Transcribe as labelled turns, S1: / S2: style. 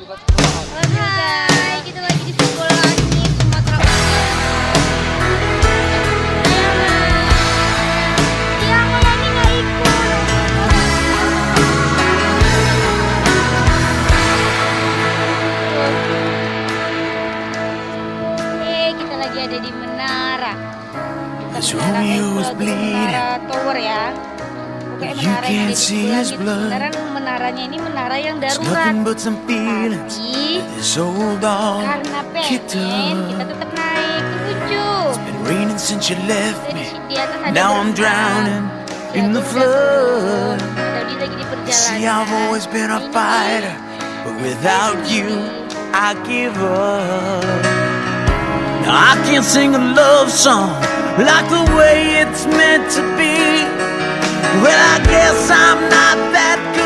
S1: Hai, kita lagi di sekolah ini Sumatera Utara. Ya, aku lagi nggak ikut. Kita lagi ada di menara. Menara tower ya. Pokoknya menara yang ada di sebelah gitu. Sebenarnya menaranya ini menara yang darurat. Tapi karena pengen kita tetap naik ke ujung. Jadi di atas ada berenang. In the flood. Tadi lagi di perjalanan. See, I've always been a fighter, but without you, I give up. Now I can't sing a love song like the way it's meant to be. Well, I guess I'm not that good.